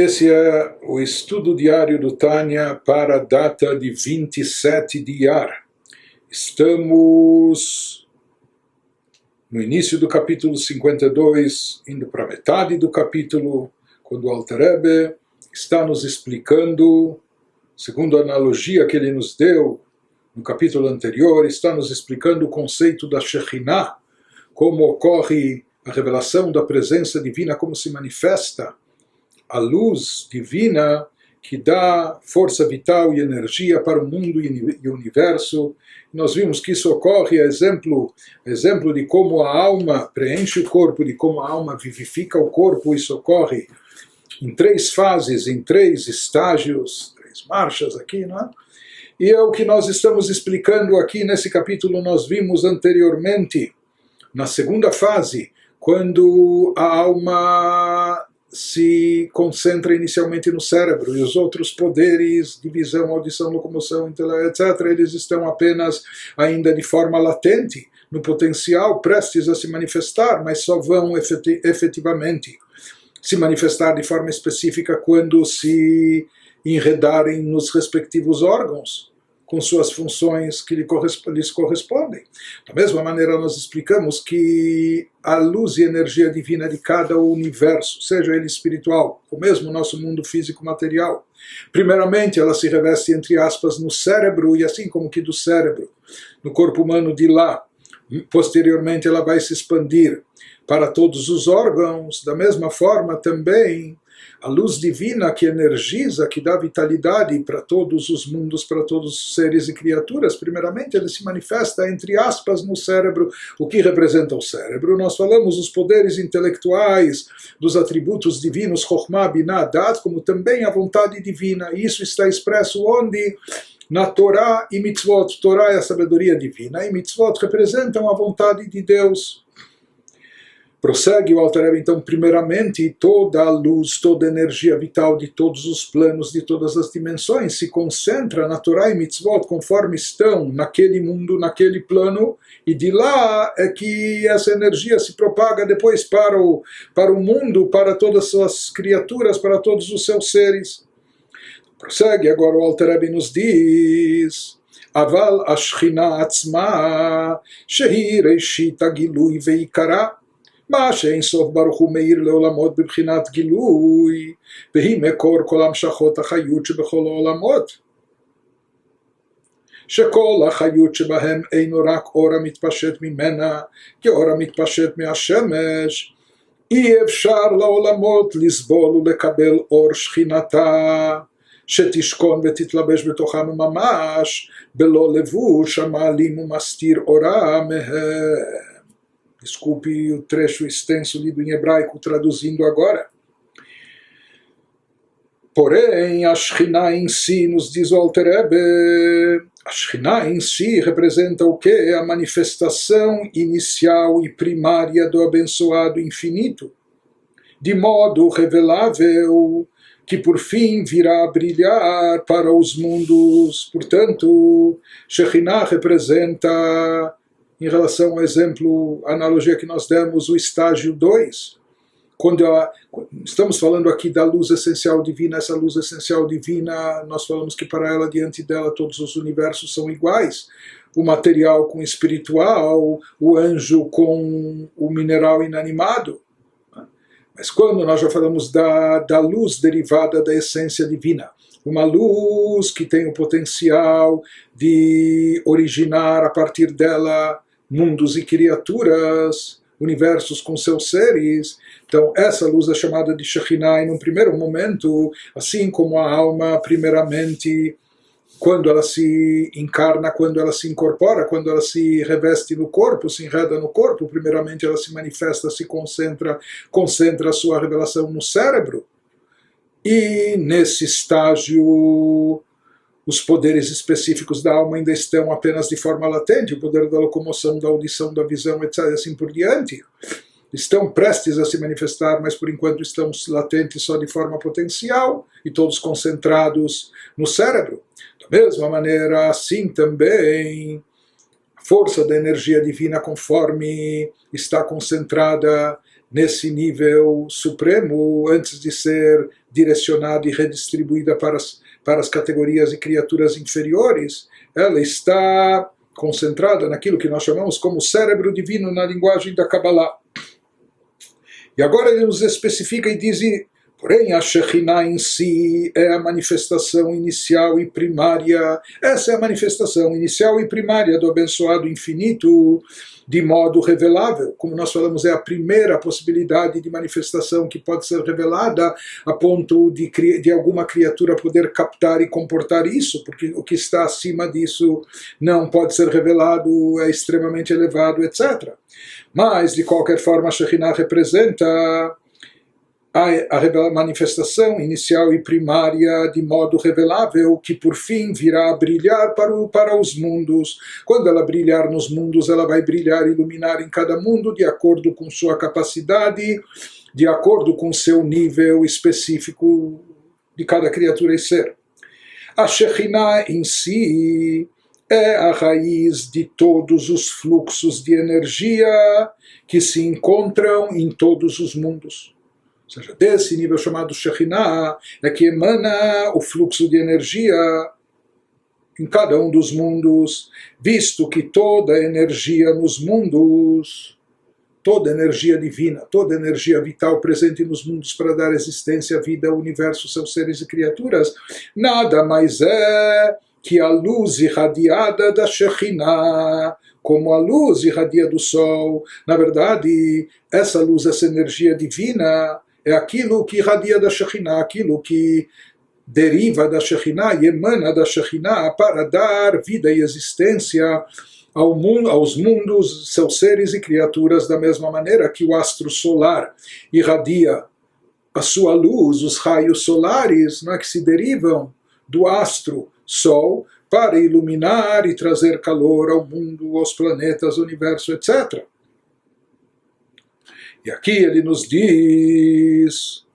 Esse é o estudo diário do Tânia para a data de 27 de Iyar. Estamos no início do capítulo 52, indo para a metade do capítulo, quando o Alter Rebbe está nos explicando, segundo a analogia que ele nos deu no capítulo anterior, está nos explicando o conceito da Shekhinah, como ocorre a revelação da presença divina, como se manifesta a luz divina que dá força vital e energia para o mundo e o universo. Nós vimos que isso ocorre, exemplo de como a alma preenche o corpo, de como a alma vivifica o corpo. Isso ocorre em 3 fases, em 3 estágios, 3 marchas aqui, não é? E é o que nós estamos explicando aqui nesse capítulo. Nós vimos anteriormente, na segunda fase, quando a alma se concentra inicialmente no cérebro e os outros poderes de visão, audição, locomoção, etc., eles estão apenas ainda de forma latente, no potencial, prestes a se manifestar, mas só vão efetivamente se manifestar de forma específica quando se enredarem nos respectivos órgãos, com suas funções que lhes correspondem. Da mesma maneira, nós explicamos que a luz e energia divina de cada universo, seja ele espiritual, ou mesmo o nosso mundo físico-material, primeiramente ela se reveste, entre aspas, no cérebro, e assim como que do cérebro, no corpo humano de lá, posteriormente ela vai se expandir para todos os órgãos. Da mesma forma também, a luz divina que energiza, que dá vitalidade para todos os mundos, para todos os seres e criaturas, primeiramente ele se manifesta, entre aspas, no cérebro. O que representa o cérebro? Nós falamos os poderes intelectuais, dos atributos divinos, Chokhmah, Binah, Dat, como também a vontade divina. E isso está expresso onde? Na Torá e Mitzvot. Torá é a sabedoria divina e Mitzvot representam a vontade de Deus. Prossegue o Alter Rebbe, então, primeiramente, toda a luz, toda a energia vital de todos os planos, de todas as dimensões, se concentra na Torá e Mitzvot, conforme estão naquele mundo, naquele plano, e de lá é que essa energia se propaga depois para o mundo, para todas as criaturas, para todos os seus seres. Prossegue, agora o Alter Rebbe nos diz: Aval Ashchina Atzma, Shehi Reishit Agilui Veikara, מה שאין סוף ברוך הוא מאיר לעולמות בבחינת גילוי, והיא מקור כל המשכות החיות שבכל העולמות, שכל החיות שבהם אינו רק אור המתפשט ממנה, כאור המתפשט מהשמש. אי אפשר לעולמות לסבול ולקבל אור שכינתה, שתשכון ותתלבש בתוכם ממש, בלא לבוש המעלים ומסתיר אורה מהם. Desculpe o trecho extenso lido em hebraico, traduzindo agora. Porém, a Shekhinah em si, nos diz o Alter Rebbe, a Shekhinah em si representa o quê? A manifestação inicial e primária do abençoado infinito, de modo revelável, que por fim virá a brilhar para os mundos. Portanto, Shekhinah representa, em relação ao exemplo, a analogia que nós demos, o estágio 2, quando estamos falando aqui da luz essencial divina, essa luz essencial divina, nós falamos que para ela, diante dela, todos os universos são iguais, o material com o espiritual, o anjo com o mineral inanimado. Mas quando nós já falamos da luz derivada da essência divina, uma luz que tem o potencial de originar a partir dela mundos e criaturas, universos com seus seres. Então essa luz é chamada de Shekhinah, e num primeiro momento, assim como a alma primeiramente, quando ela se encarna, quando ela se incorpora, quando ela se reveste no corpo, se enreda no corpo, primeiramente ela se manifesta, se concentra a sua revelação no cérebro, e nesse estágio os poderes específicos da alma ainda estão apenas de forma latente, o poder da locomoção, da audição, da visão, etc., assim por diante. Estão prestes a se manifestar, mas por enquanto estão latentes só de forma potencial, e todos concentrados no cérebro. Da mesma maneira, assim também, a força da energia divina, conforme está concentrada nesse nível supremo, antes de ser direcionada e redistribuída para as categorias e criaturas inferiores, ela está concentrada naquilo que nós chamamos como cérebro divino na linguagem da Kabbalah. E agora ele nos especifica e diz, porém a Shekhinah em si é a manifestação inicial e primária, essa é a manifestação inicial e primária do abençoado infinito, de modo revelável. Como nós falamos, é a primeira possibilidade de manifestação que pode ser revelada a ponto de alguma criatura poder captar e comportar isso, porque o que está acima disso não pode ser revelado, é extremamente elevado, etc. Mas, de qualquer forma, a Shekhinah representa a manifestação inicial e primária de modo revelável, que por fim virá a brilhar para os mundos. Quando ela brilhar nos mundos, ela vai brilhar e iluminar em cada mundo de acordo com sua capacidade, de acordo com seu nível específico de cada criatura e ser. A Shekhinah em si é a raiz de todos os fluxos de energia que se encontram em todos os mundos. Ou seja, desse nível chamado Shekhinah é que emana o fluxo de energia em cada um dos mundos, visto que toda energia nos mundos, toda energia divina, toda energia vital presente nos mundos para dar existência, vida, ao universo, seus seres e criaturas, nada mais é que a luz irradiada da Shekhinah, como a luz irradia do sol. Na verdade, essa luz, essa energia divina, é aquilo que irradia da Shekhinah, aquilo que deriva da Shekhinah e emana da Shekhinah para dar vida e existência aos mundos, seus seres e criaturas, da mesma maneira que o astro solar irradia a sua luz, os raios solares, que se derivam do astro Sol, para iluminar e trazer calor ao mundo, aos planetas, ao universo, etc. E aqui ele nos diz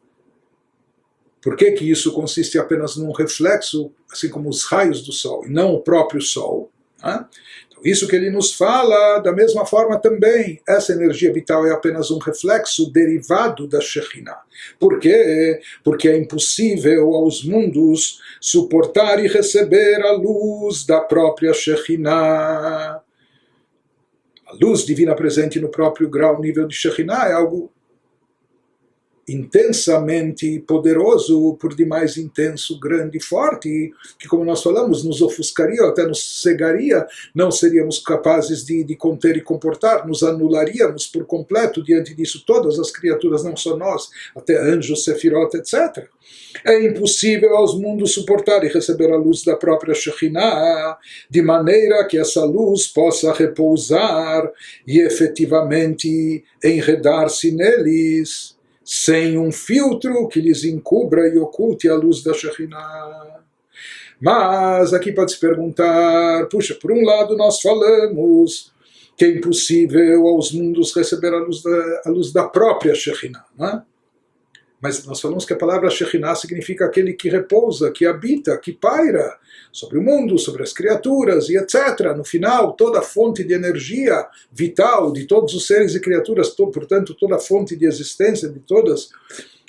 por que isso consiste apenas num reflexo, assim como os raios do Sol, e não o próprio Sol. Então, isso que ele nos fala, da mesma forma também, essa energia vital é apenas um reflexo derivado da Shekhinah. Por quê? Porque é impossível aos mundos suportar e receber a luz da própria Shekhinah. A luz divina presente no próprio grau, nível de Shekhinah, é algo intensamente poderoso, por demais intenso, grande e forte, que, como nós falamos, nos ofuscaria, até nos cegaria, não seríamos capazes de conter e comportar, nos anularíamos por completo diante disso, todas as criaturas, não só nós, até anjos, sefirot, etc. É impossível aos mundos suportar e receber a luz da própria Shekhinah, de maneira que essa luz possa repousar e efetivamente enredar-se neles, sem um filtro que lhes encubra e oculte a luz da Shekhinah. Mas aqui pode se perguntar, puxa, por um lado nós falamos que é impossível aos mundos receber a luz da própria Shekhinah, não é? Mas nós falamos que a palavra Shekhinah significa aquele que repousa, que habita, que paira sobre o mundo, sobre as criaturas e etc. No final, toda a fonte de energia vital de todos os seres e criaturas, portanto, toda a fonte de existência de todas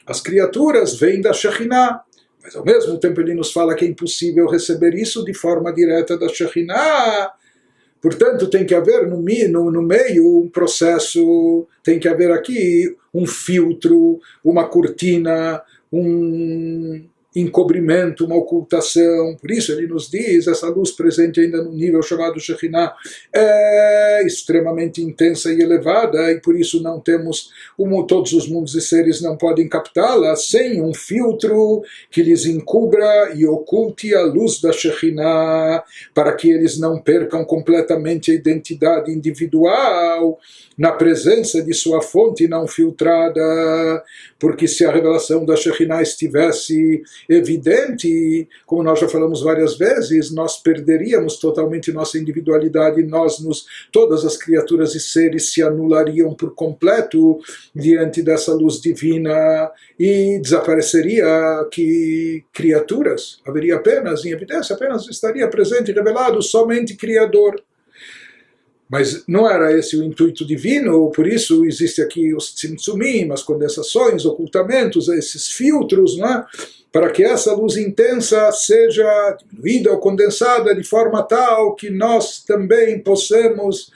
as criaturas vem da Shekhinah. Mas ao mesmo tempo ele nos fala que é impossível receber isso de forma direta da Shekhinah. Portanto, tem que haver no meio um processo, tem que haver aqui um filtro, uma cortina, um encobrimento, uma ocultação. Por isso ele nos diz, essa luz presente ainda no nível chamado Shekhinah é extremamente intensa e elevada, e por isso não temos, todos os mundos e seres não podem captá-la sem um filtro que lhes encubra e oculte a luz da Shekhinah, para que eles não percam completamente a identidade individual na presença de sua fonte não filtrada, porque se a revelação da Shekhinah estivesse evidente, como nós já falamos várias vezes, nós perderíamos totalmente nossa individualidade, todas as criaturas e seres se anulariam por completo diante dessa luz divina e desapareceria que criaturas, haveria apenas, em evidência, apenas estaria presente e revelado somente Criador. Mas não era esse o intuito divino, por isso existe aqui os tzimtzumim, as condensações, ocultamentos, esses filtros, não é? Para que essa luz intensa seja diminuída ou condensada de forma tal que nós também possamos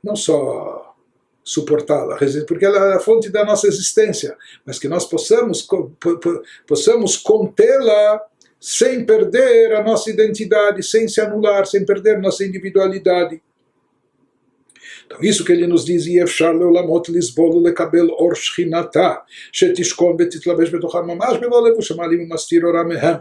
não só suportá-la, porque ela é a fonte da nossa existência, mas que nós possamos contê-la sem perder a nossa identidade, sem se anular, sem perder nossa individualidade. Então, isso que ele nos diz, Yefshar leolamot lisbol lekabel or shchinata, shetishkon betitlabesh betocham mamash belo levu shemalim umastir ora mehem.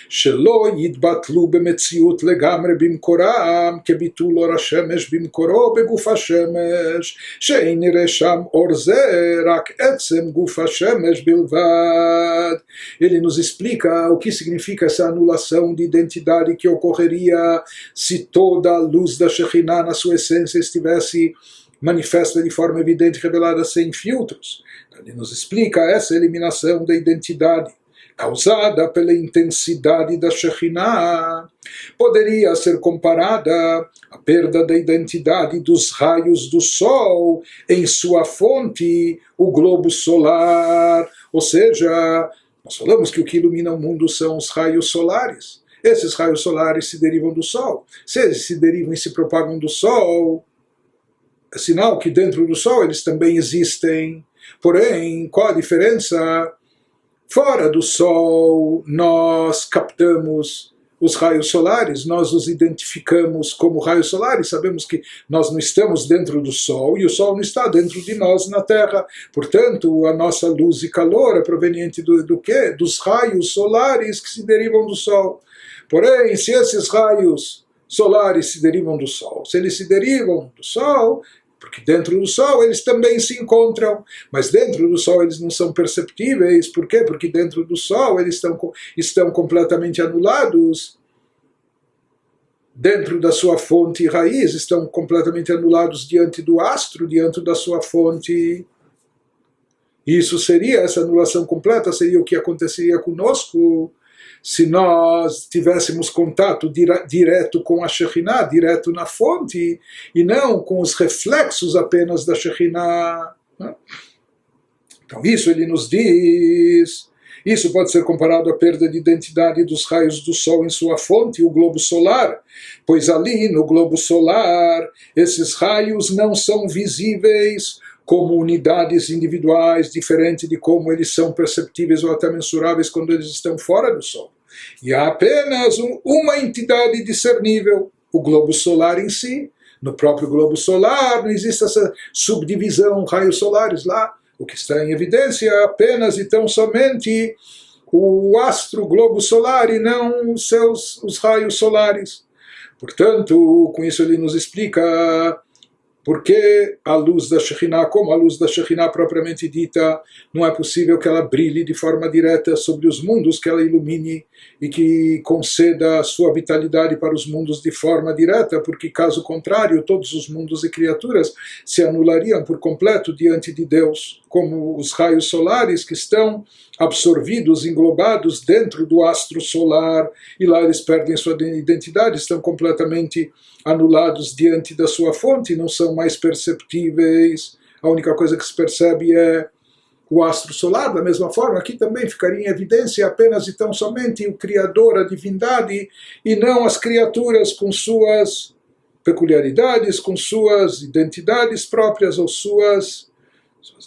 שלא יתבטלו במציאות לגמרי במקורם כביטול אור השמש במקורו בגוף השמש שאין נראה שם אור זה רק עצם גוף השמש בלבד. Ele nos explica o que significa essa anulação de identidade que ocorreria se toda a luz da Shekhinah na sua essência estivesse manifesta de forma evidente, revelada sem filtros. Então, ele nos explica essa eliminação da identidade causada pela intensidade da Shekhinah, poderia ser comparada à perda da identidade dos raios do Sol em sua fonte, o globo solar. Ou seja, nós falamos que o que ilumina o mundo são os raios solares. Esses raios solares se derivam do Sol. Se eles se derivam e se propagam do Sol, é sinal que dentro do Sol eles também existem. Porém, qual a diferença? Fora do Sol, nós captamos os raios solares, nós os identificamos como raios solares, sabemos que nós não estamos dentro do Sol e o Sol não está dentro de nós na Terra. Portanto, a nossa luz e calor é proveniente do quê? Dos raios solares que se derivam do Sol. Porém, se esses raios solares se derivam do Sol, se eles se derivam do Sol, porque dentro do Sol eles também se encontram, mas dentro do Sol eles não são perceptíveis. Por quê? Porque dentro do Sol eles estão completamente anulados. Dentro da sua fonte e raiz, estão completamente anulados diante do astro, diante da sua fonte. Isso seria, essa anulação completa seria o que aconteceria conosco se nós tivéssemos contato direto com a Shekhinah, direto na fonte, e não com os reflexos apenas da Shekhinah. Então isso ele nos diz, isso pode ser comparado à perda de identidade dos raios do Sol em sua fonte, o globo solar, pois ali no globo solar esses raios não são visíveis como unidades individuais, diferente de como eles são perceptíveis ou até mensuráveis quando eles estão fora do Sol. E há apenas uma entidade discernível, o globo solar em si. No próprio globo solar não existe essa subdivisão, raios solares lá. O que está em evidência é apenas e tão somente o astro globo solar e não os raios solares. Portanto, com isso ele nos explica porque a luz da Shekhinah, como a luz da Shekhinah propriamente dita, não é possível que ela brilhe de forma direta sobre os mundos, que ela ilumine e que conceda sua vitalidade para os mundos de forma direta, porque caso contrário, todos os mundos e criaturas se anulariam por completo diante de Deus, como os raios solares que estão absorvidos, englobados dentro do astro solar, e lá eles perdem sua identidade, estão completamente anulados diante da sua fonte, não são mais perceptíveis. A única coisa que se percebe é o astro solar. Da mesma forma, aqui também ficaria em evidência apenas e tão somente o Criador, a divindade, e não as criaturas com suas peculiaridades, com suas identidades próprias ou suas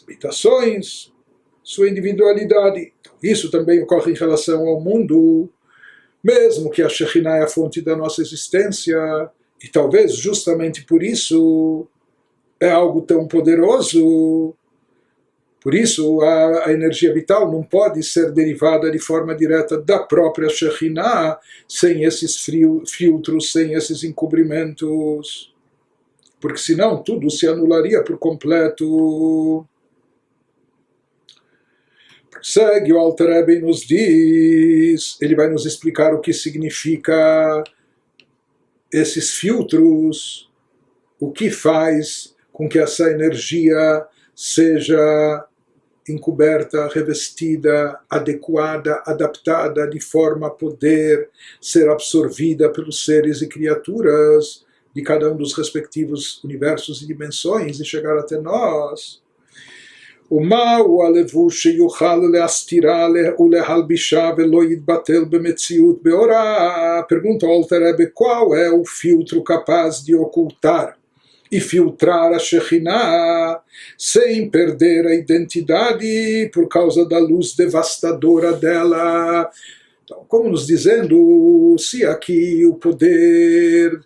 habitações, sua individualidade. Então, isso também ocorre em relação ao mundo, mesmo que a Shekhinah é a fonte da nossa existência, e talvez justamente por isso é algo tão poderoso. Por isso a energia vital não pode ser derivada de forma direta da própria Shekhinah, sem esses filtros, sem esses encobrimentos, porque senão tudo se anularia por completo. Segue o Alter Rebbe e nos diz, ele vai nos explicar o que significa esses filtros, o que faz com que essa energia seja encoberta, revestida, adequada, adaptada de forma a poder ser absorvida pelos seres e criaturas de cada um dos respectivos universos e dimensões e chegar até nós. ומהו הלבוש שיוכל להסתירה ולהלבישה ולא יתבטל במציאות באורה? Pergunta ao Alter Rebbe, qual é o filtro capaz de ocultar e filtrar a Shekhinah sem perder a identidade por causa da luz devastadora dela? Então, como nos dizendo, se aqui o poder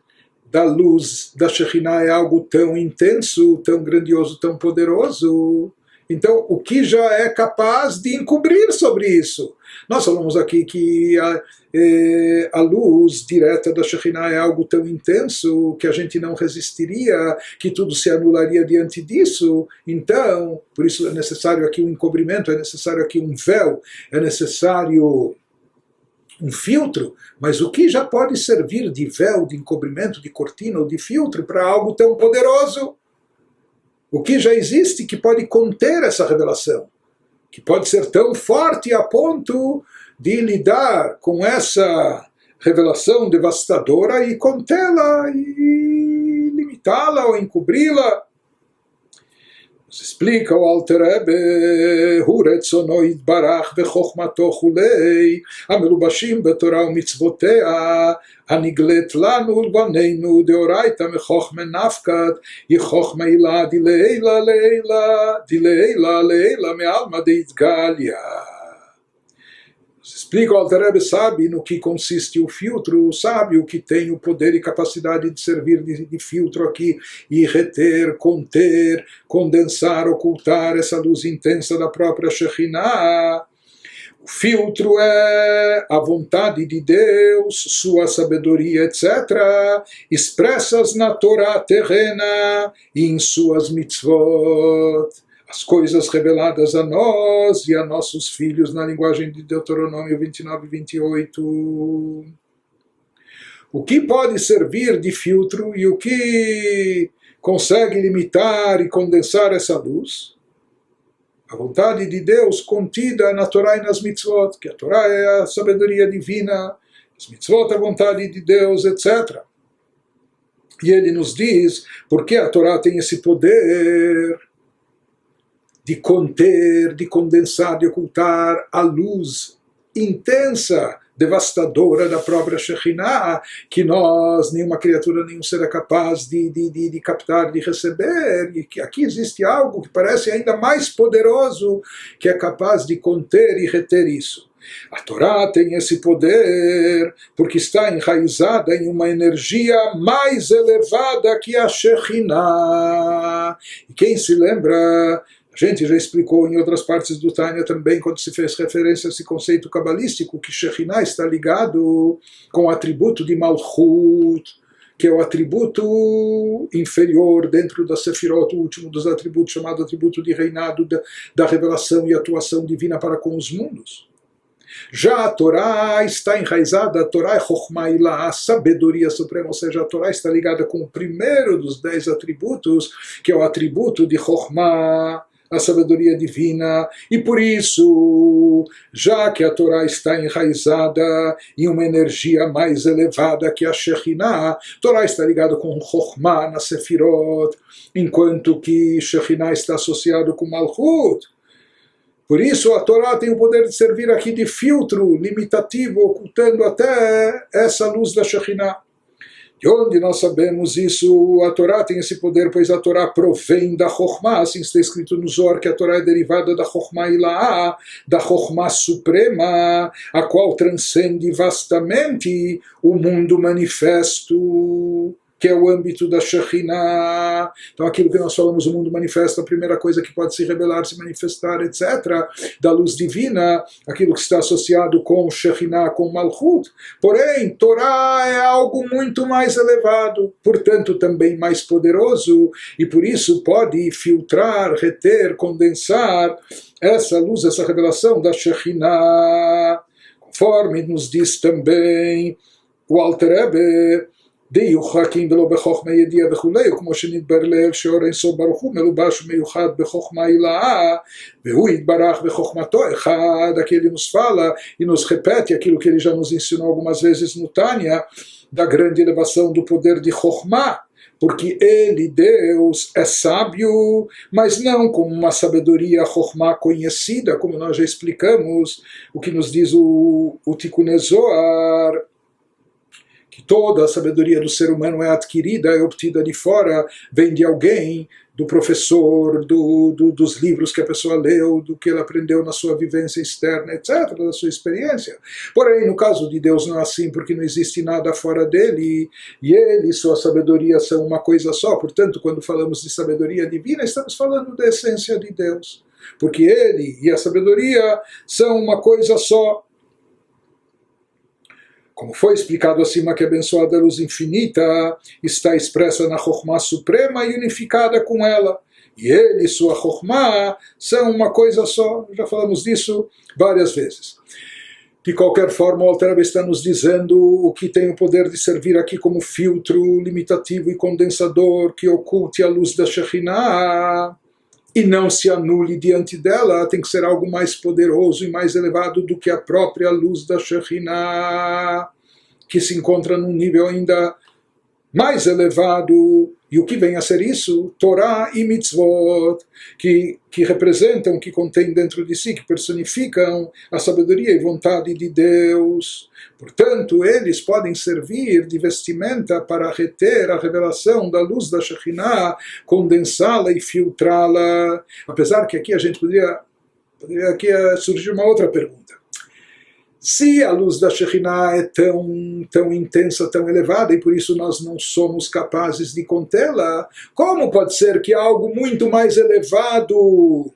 da luz da Shekhinah é algo tão intenso, tão grandioso, tão poderoso, então o que já é capaz de encobrir sobre isso? Nós falamos aqui que a luz direta da Shekhinah é algo tão intenso que a gente não resistiria, que tudo se anularia diante disso. Então, por isso é necessário aqui um encobrimento, é necessário aqui um véu, é necessário um filtro, mas o que já pode servir de véu, de encobrimento, de cortina ou de filtro para algo tão poderoso? O que já existe que pode conter essa revelação? Que pode ser tão forte a ponto de lidar com essa revelação devastadora e contê-la e limitá-la ou encobri-la. Nos explica o Alter Rebbe, hu retzono yitbarach vechokmato chulei, המלובשים בתורה ומצוותיה, הנגלית לנו ולבנינו דאורייתא מחוכמה נפקד, היא חוכמה עילה דלעילא לעילא, דלעילא לעילא מעלמא דאיתגליא. Explica o Alter Rebbe, sabe no que consiste o filtro, sabe o que tem o poder e capacidade de servir de filtro aqui e reter, conter, condensar, ocultar essa luz intensa da própria Shekhinah. O filtro é a vontade de Deus, sua sabedoria, etc., expressas na Torá terrena e em suas mitzvot. As coisas reveladas a nós e a nossos filhos na linguagem de Deuteronômio 29 e 28. O que pode servir de filtro e o que consegue limitar e condensar essa luz? A vontade de Deus contida na Torá e nas mitzvot, que a Torá é a sabedoria divina, as mitzvot é a vontade de Deus, etc. E ele nos diz porque a Torá tem esse poder de conter, de condensar, de ocultar a luz intensa, devastadora da própria Shekhinah, que nós, nenhuma criatura, nenhum ser é capaz de captar, de receber, e que aqui existe algo que parece ainda mais poderoso, que é capaz de conter e reter isso. A Torá tem esse poder porque está enraizada em uma energia mais elevada que a Shekhinah. E quem se lembra, a gente já explicou em outras partes do Tânia também, quando se fez referência a esse conceito cabalístico, que Shekhinah está ligado com o atributo de Malchut, que é o atributo inferior dentro da Sefirot, o último dos atributos, chamado atributo de reinado, da revelação e atuação divina para com os mundos. Já a Torá está enraizada, a Torá é Chokhmah Ilá, a sabedoria suprema, ou seja, a Torá está ligada com o primeiro dos 10 atributos, que é o atributo de Chokhmah, a sabedoria divina, e por isso, já que a Torá está enraizada em uma energia mais elevada que a Shekhinah, a Torá está ligada com Chokhmah na Sefirot, enquanto que Shekhinah está associado com Malchut. Por isso a Torá tem o poder de servir aqui de filtro limitativo, ocultando até essa luz da Shekhinah. De onde nós sabemos isso? A Torá tem esse poder, pois a Torá provém da Chokhmah, assim está escrito no Zohar, que a Torá é derivada da Chokhmah Ilá, da Chokhmah suprema, a qual transcende vastamente o mundo manifesto, que é o âmbito da Shekhinah. Então aquilo que nós falamos, o mundo manifesto, a primeira coisa que pode se revelar, se manifestar, etc., da luz divina, aquilo que está associado com Shekhinah, com Malchut. Porém, Torá é algo muito mais elevado, portanto também mais poderoso, e por isso pode filtrar, reter, condensar essa luz, essa revelação da Shekhinah. Conforme nos diz também o Alter Rebbe, דיוחקים ולא בחוכמה ידיעה וכולי, כמו שנדבר לאל שאור אינסוף ברוך הוא מלובש ומיוחד בחוכמה הילאה, והוא יתברך בחוכmato אחד, aquele nos fala e nos repete aquilo que ele já nos ensinou algumas vezes no Tânia, da grande elevação do poder de Chokhmah, porque ele, Deus, é sábio, mas não com uma sabedoria Chokhmah conhecida, como nós já explicamos, o que nos diz o Tikkun Zohar, que toda a sabedoria do ser humano é adquirida, é obtida de fora, vem de alguém, do professor, dos livros que a pessoa leu, do que ela aprendeu na sua vivência externa, etc., da sua experiência. Porém, no caso de Deus não é assim, porque não existe nada fora dele, e ele e sua sabedoria são uma coisa só. Portanto, quando falamos de sabedoria divina, estamos falando da essência de Deus, porque ele e a sabedoria são uma coisa só. Como foi explicado acima, que a abençoada luz infinita está expressa na Chokhmah suprema e unificada com ela. E ele e sua Chokhmah são uma coisa só. Já falamos disso várias vezes. De qualquer forma, o Alter Rebbe está nos dizendo o que tem o poder de servir aqui como filtro limitativo e condensador que oculte a luz da Shekhinah e não se anule diante dela. Tem que ser algo mais poderoso e mais elevado do que a própria luz da Shekhinah, que se encontra num nível ainda mais elevado. E o que vem a ser isso? Torá e mitzvot, que representam, que contêm dentro de si, que personificam a sabedoria e vontade de Deus. Portanto, eles podem servir de vestimenta para reter a revelação da luz da Shekhinah, condensá-la e filtrá-la. Apesar que aqui a gente poderia aqui surgir uma outra pergunta. Se a luz da Shekhinah é tão intensa, tão elevada, e por isso nós não somos capazes de contê-la, como pode ser que algo muito mais elevado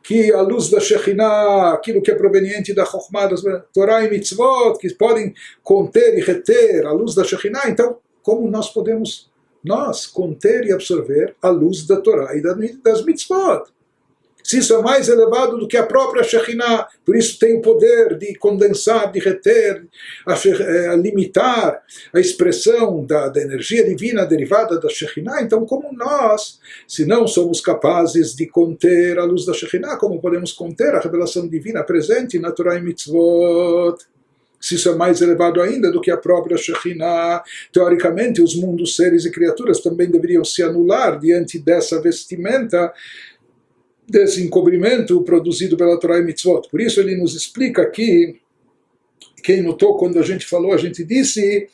que a luz da Shekhinah, aquilo que é proveniente da Chokhmah, das Torá e Mitzvot, que podem conter e reter a luz da Shekhinah, então como nós podemos conter e absorver a luz da Torá e das Mitzvot? Se isso é mais elevado do que a própria Shekhinah, por isso tem o poder de condensar, de reter, a limitar a expressão da energia divina derivada da Shekhinah, então como nós, se não somos capazes de conter a luz da Shekhinah, como podemos conter a revelação divina presente na Torá e Mitzvot? Se isso é mais elevado ainda do que a própria Shekhinah, teoricamente os mundos, seres e criaturas também deveriam se anular diante dessa vestimenta, desse encobrimento produzido pela Torá e Mitzvot. Por isso ele nos explica aqui, quem notou quando a gente falou, a gente disse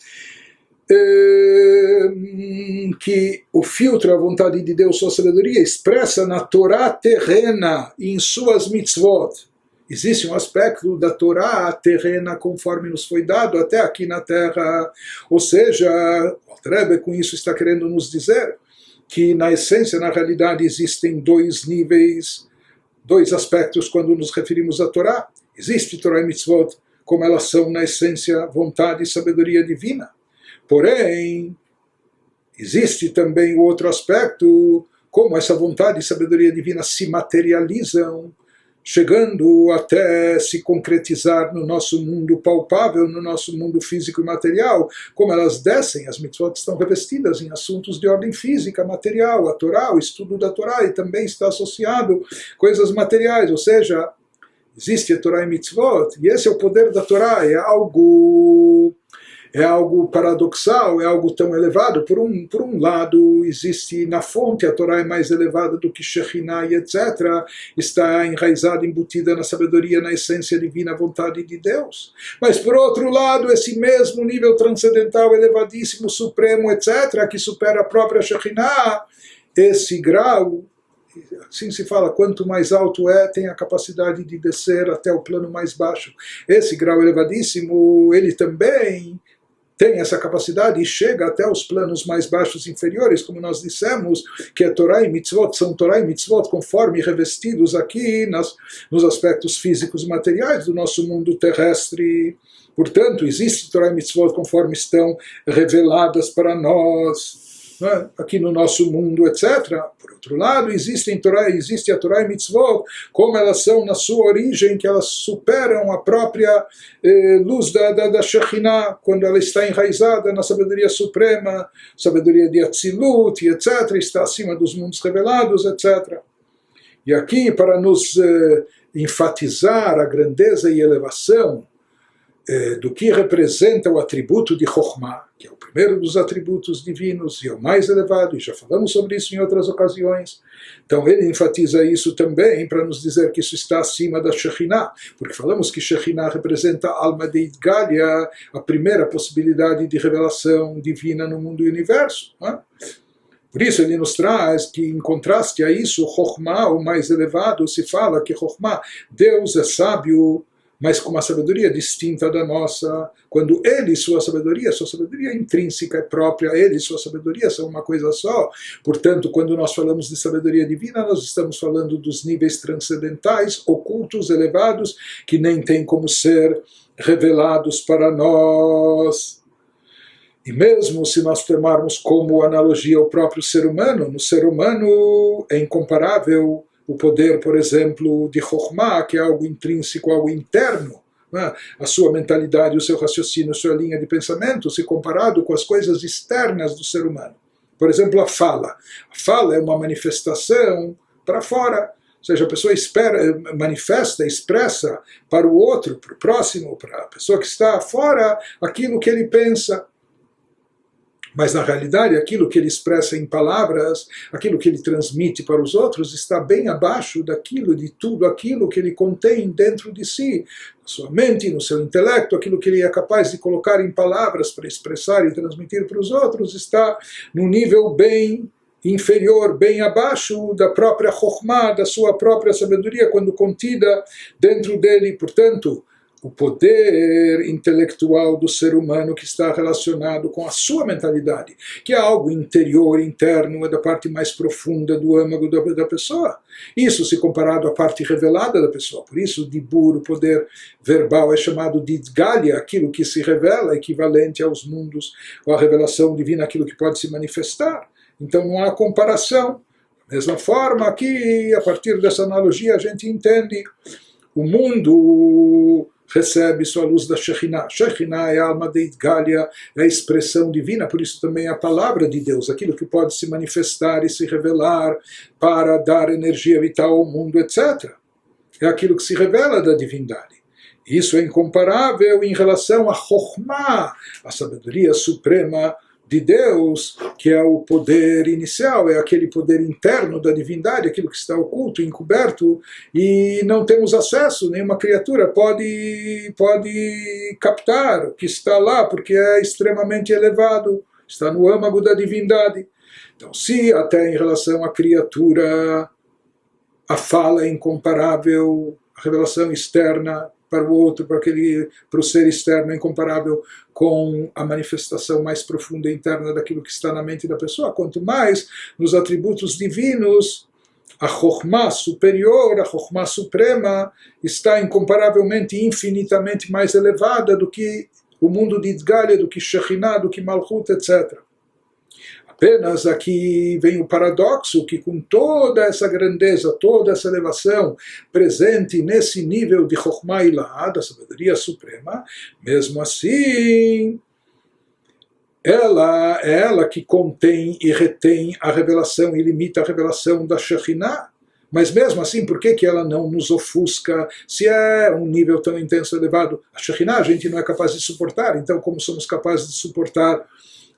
que o filtro, a vontade de Deus, sua sabedoria, expressa na Torá terrena e em suas Mitzvot. Existe um aspecto da Torá terrena conforme nos foi dado até aqui na Terra. Ou seja, o Alter Rebbe com isso está querendo nos dizer que na essência, na realidade, existem dois níveis, dois aspectos quando nos referimos à Torá. Existe Torá e Mitzvot, como elas são na essência, vontade e sabedoria divina. Porém, existe também o outro aspecto, como essa vontade e sabedoria divina se materializam, chegando até se concretizar no nosso mundo palpável, no nosso mundo físico e material, como elas descem, as mitzvot estão revestidas em assuntos de ordem física, material, a Torá, o estudo da Torá, e também está associado coisas materiais, ou seja, existe a Torá e mitzvot, e esse é o poder da Torá, é algo paradoxal, é algo tão elevado. Por um lado, existe na fonte, a Torá é mais elevada do que Shekhinah e etc., está enraizada, embutida na sabedoria, na essência divina, a vontade de Deus. Mas por outro lado, esse mesmo nível transcendental, elevadíssimo, supremo, etc., que supera a própria Shekhinah, esse grau, assim se fala, quanto mais alto tem a capacidade de descer até o plano mais baixo. Esse grau elevadíssimo, ele também tem essa capacidade e chega até os planos mais baixos inferiores, como nós dissemos, que a Torá e Mitzvot são Torá e Mitzvot conforme revestidos aqui nos aspectos físicos e materiais do nosso mundo terrestre. Portanto, existe Torá e Mitzvot conforme estão reveladas para nós aqui no nosso mundo, etc. Por outro lado, existe a Torá e Mitzvot, como elas são na sua origem, que elas superam a própria luz da Shekhinah, quando ela está enraizada na sabedoria suprema, sabedoria de Atzilut, etc., está acima dos mundos revelados, etc. E aqui, para nos enfatizar a grandeza e elevação do que representa o atributo de Chokhmah, que é o primeiro dos atributos divinos e é o mais elevado, e já falamos sobre isso em outras ocasiões. Então ele enfatiza isso também para nos dizer que isso está acima da Shekhinah, porque falamos que Shekhinah representa a alma de Idgalia, a primeira possibilidade de revelação divina no mundo e universo. Por isso ele nos traz que, em contraste a isso, Chokhmah, o mais elevado, se fala que Chokhmah, Deus é sábio, mas com uma sabedoria distinta da nossa, quando ele e sua sabedoria intrínseca é própria, ele e sua sabedoria são uma coisa só. Portanto, quando nós falamos de sabedoria divina, nós estamos falando dos níveis transcendentais, ocultos, elevados, que nem têm como ser revelados para nós. E mesmo se nós tomarmos como analogia o próprio ser humano, no ser humano é incomparável o poder, por exemplo, de Chokhmah, que é algo intrínseco, algo interno, a sua mentalidade, o seu raciocínio, a sua linha de pensamento, se comparado com as coisas externas do ser humano. Por exemplo, a fala. A fala é uma manifestação para fora, ou seja, a pessoa manifesta, expressa para o outro, para o próximo, para a pessoa que está fora, aquilo que ele pensa. Mas, na realidade, aquilo que ele expressa em palavras, aquilo que ele transmite para os outros, está bem abaixo de tudo aquilo que ele contém dentro de si, na sua mente, no seu intelecto, aquilo que ele é capaz de colocar em palavras para expressar e transmitir para os outros, está num nível bem inferior, bem abaixo da própria Chokhmah, da sua própria sabedoria, quando contida dentro dele. Portanto, o poder intelectual do ser humano que está relacionado com a sua mentalidade, que é algo interior, interno, é da parte mais profunda do âmago da pessoa. Isso se comparado à parte revelada da pessoa. Por isso, o Dibur, o poder verbal, é chamado de Idgalia, aquilo que se revela, equivalente aos mundos, ou à revelação divina, aquilo que pode se manifestar. Então não há comparação. Da mesma forma, aqui, a partir dessa analogia, a gente entende o mundo recebe sua luz da Shekhinah. Shekhinah é a alma de Idgalia, é a expressão divina, por isso também é a palavra de Deus, aquilo que pode se manifestar e se revelar para dar energia vital ao mundo, etc. É aquilo que se revela da divindade. Isso é incomparável em relação a Chokhmah, a sabedoria suprema de Deus, que é o poder inicial, é aquele poder interno da divindade, aquilo que está oculto, encoberto, e não temos acesso, nenhuma criatura pode captar o que está lá, porque é extremamente elevado, está no âmago da divindade. Então, se até em relação à criatura a fala é incomparável, a revelação externa para o outro, para o ser externo é incomparável com a manifestação mais profunda e interna daquilo que está na mente da pessoa. Quanto mais nos atributos divinos, a Chokhmah superior, a Chokhmah suprema, está incomparavelmente, infinitamente mais elevada do que o mundo de Idgalia, do que Shekhinah, do que Malchut, etc. Apenas aqui vem o paradoxo que com toda essa grandeza, toda essa elevação presente nesse nível de Chokhmah Ilahá, da sabedoria suprema, mesmo assim, ela que contém e retém a revelação e limita a revelação da Shekhinah. Mas mesmo assim, por que ela não nos ofusca, se é um nível tão intenso e elevado? A Shekhinah a gente não é capaz de suportar, então como somos capazes de suportar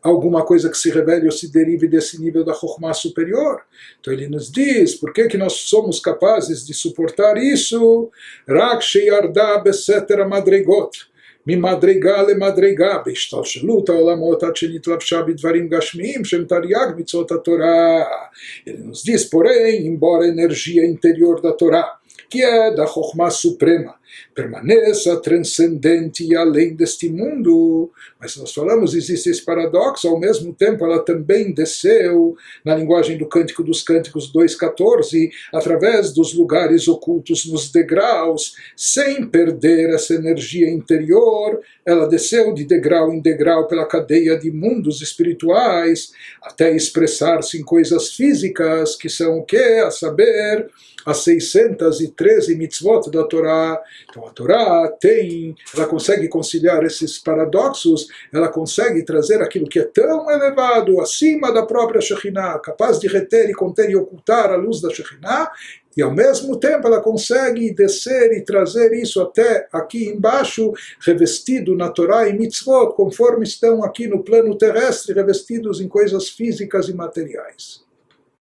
alguma coisa que se revele ou se derive desse nível da Chokhmah superior? Então ele nos diz, por que nós somos capazes de suportar isso? Rak sheyarda beseter madrigot, ממדרגה למדרגה, בהשתלשלות העולמות עד שנתלבשה בדברים גשמיים שהם תרי"ג מצוות התורה. Ele nos diz, porém, embora a energia interior da Torá, que é da Chokhmah suprema, permaneça transcendente e além deste mundo. Mas nós falamos, existe esse paradoxo, ao mesmo tempo ela também desceu, na linguagem do Cântico dos Cânticos 2.14, através dos lugares ocultos nos degraus, sem perder essa energia interior, ela desceu de degrau em degrau pela cadeia de mundos espirituais, até expressar-se em coisas físicas, que são o quê? A saber, as 613 mitzvot da Torá. Então a Torá ela consegue conciliar esses paradoxos, ela consegue trazer aquilo que é tão elevado, acima da própria Shekhinah, capaz de reter e conter e ocultar a luz da Shekhinah, e ao mesmo tempo ela consegue descer e trazer isso até aqui embaixo, revestido na Torá e mitzvot, conforme estão aqui no plano terrestre, revestidos em coisas físicas e materiais.